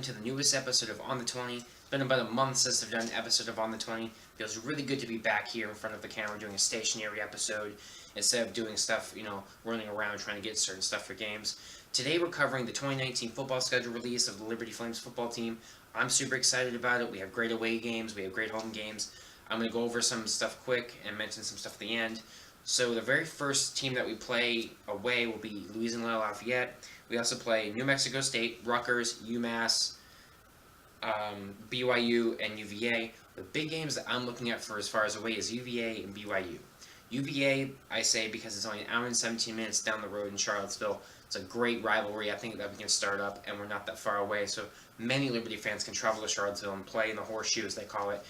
to the newest episode of On the 20. It's been about a month since I've done an episode of On the 20. Feels really good to be back here in front of the camera doing a stationary episode instead of doing stuff, running around trying to get certain stuff for games. Today we're covering the 2019 football schedule release of the Liberty Flames football team. I'm super excited about it. We have great away games, we have great home games. I'm going to go over some stuff quick and mention some stuff at the end. So the very first team that we play away will be Louisiana Lafayette. We also play New Mexico State, Rutgers, UMass, BYU, and UVA. The big games that I'm looking at for as far as away is UVA and BYU. UVA, I say because it's only an hour and 17 minutes down the road in Charlottesville. It's a great rivalry. I think that we can start up, and we're not that far away. So many Liberty fans can travel to Charlottesville and play in the horseshoe, as they call it.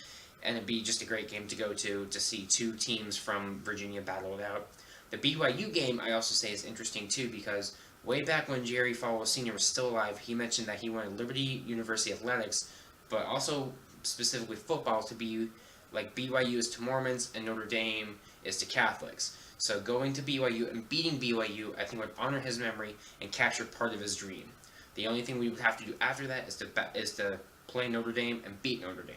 And it'd be just a great game to go to see two teams from Virginia battle it out. The BYU game, I also say, is interesting too because way back when Jerry Falwell Sr. was still alive, he mentioned that he wanted Liberty University athletics, but also specifically football, to be like BYU is to Mormons and Notre Dame is to Catholics. So going to BYU and beating BYU, I think would honor his memory and capture part of his dream. The only thing we would have to do after that is to play Notre Dame and beat Notre Dame.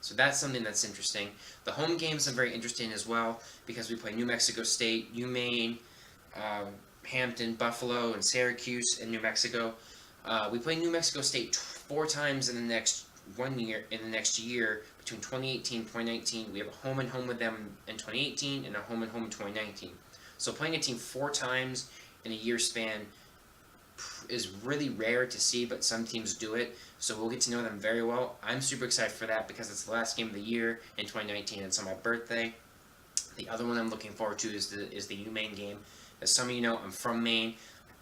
So that's something that's interesting. The home games are very interesting as well because we play New Mexico State, UMaine, Hampton, Buffalo, and Syracuse in New Mexico. We play New Mexico State 4 times in the next year between 2018 and 2019. We have a home and home with them in 2018 and a home and home in 2019. So playing a team 4 times in a year span is really rare to see, but some teams do it, so we'll get to know them very well. I'm super excited for that because it's the last game of the year in 2019, and it's on my birthday. The other one I'm looking forward to is the UMaine game. As some of you know, I'm from Maine.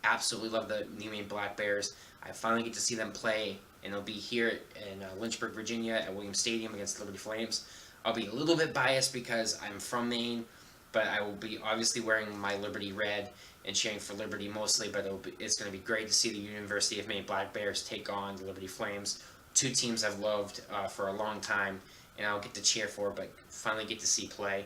I absolutely love the UMaine Black Bears. I finally get to see them play, and it'll be here in Lynchburg, Virginia at Williams Stadium against the Liberty Flames. I'll be a little bit biased because I'm from Maine, but I will be obviously wearing my Liberty red and cheering for Liberty mostly, but it's going to be great to see the University of Maine Black Bears take on the Liberty Flames. 2 teams I've loved for a long time, and I'll get to cheer for, but finally get to see play.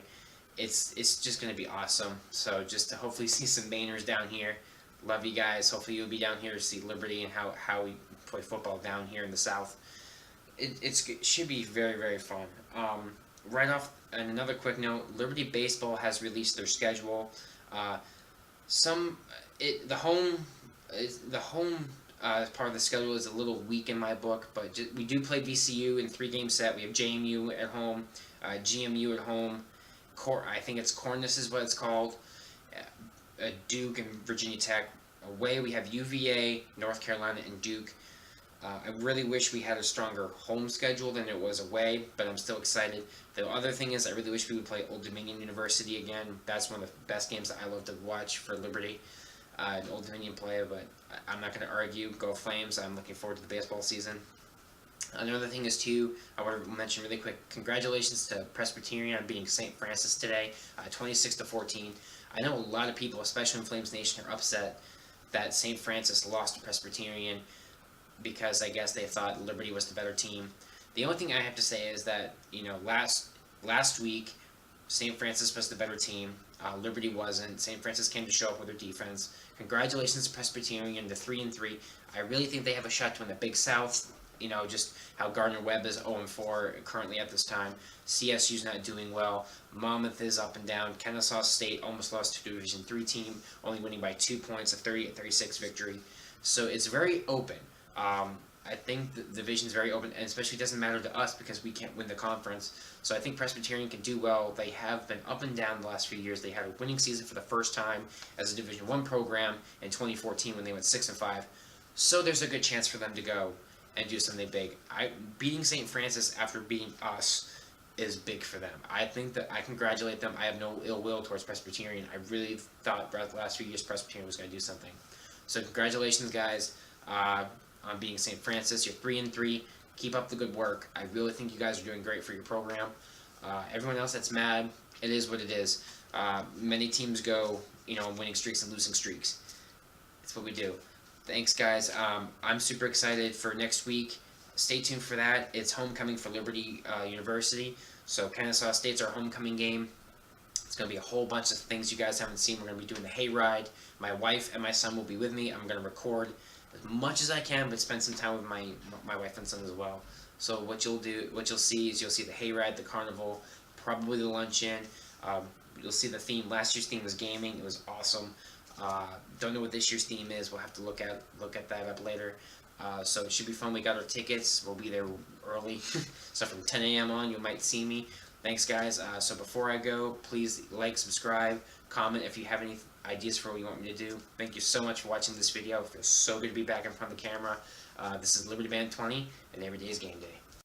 It's just going to be awesome. So just to hopefully see some Mainers down here. Love you guys. Hopefully you'll be down here to see Liberty and how we play football down here in the South. It should be very, very fun. Right off, and another quick note, Liberty Baseball has released their schedule. The home part of the schedule is a little weak in my book, but we do play VCU in 3-game set. We have JMU at home, GMU at home, I think it's Cornice is what it's called, Duke and Virginia Tech. Away we have UVA, North Carolina, and Duke. I really wish we had a stronger home schedule than it was away, but I'm still excited. The other thing is I really wish we would play Old Dominion University again. That's one of the best games that I love to watch for Liberty, Old Dominion play, but I'm not going to argue. Go Flames. I'm looking forward to the baseball season. Another thing is, too, I want to mention really quick, congratulations to Presbyterian on beating St. Francis today, 26-14. I know a lot of people, especially in Flames Nation, are upset that St. Francis lost to Presbyterian because I guess they thought Liberty was the better team. The only thing I have to say is that, last week, St. Francis was the better team. Liberty wasn't. St. Francis came to show up with their defense. Congratulations to Presbyterian, the 3-3. I really think they have a shot to win the Big South. Just how Gardner-Webb is 0-4 currently at this time. CSU's not doing well. Monmouth is up and down. Kennesaw State almost lost to a Division III team, only winning by 2 points, a 38-36 victory. So it's very open. I think the division is very open, and especially doesn't matter to us because we can't win the conference. So I think Presbyterian can do well. They have been up and down the last few years. They had a winning season for the first time as a Division I program in 2014 when they went 6-5. So there's a good chance for them to go and do something big. Beating St. Francis after beating us is big for them. I think that I congratulate them. I have no ill will towards Presbyterian. I really thought the last few years Presbyterian was going to do something. So congratulations, guys. On beating St. Francis. You're 3-3. Keep up the good work. I really think you guys are doing great for your program. Everyone else that's mad, it is what it is. Many teams go, winning streaks and losing streaks. It's what we do. Thanks, guys. I'm super excited for next week. Stay tuned for that. It's homecoming for Liberty University. So Kennesaw State's our homecoming game. It's going to be a whole bunch of things you guys haven't seen. We're going to be doing the hayride. My wife and my son will be with me. I'm going to record as much as I can, but spend some time with my wife and son as well. So what you'll see is you'll see the hayride, the carnival, probably the luncheon. Um, you'll see the theme. Last year's theme was gaming. It was awesome. Don't know what this year's theme is. We'll have to look at that up later. So it should be fun. We got our tickets. We'll be there early. So from 10 a.m. on, you might see me. Thanks, guys. So before I go, please like, subscribe, comment if you have any ideas for what you want me to do. Thank you so much for watching this video. It feels so good to be back in front of the camera. This is Liberty Band 20, and every day is game day.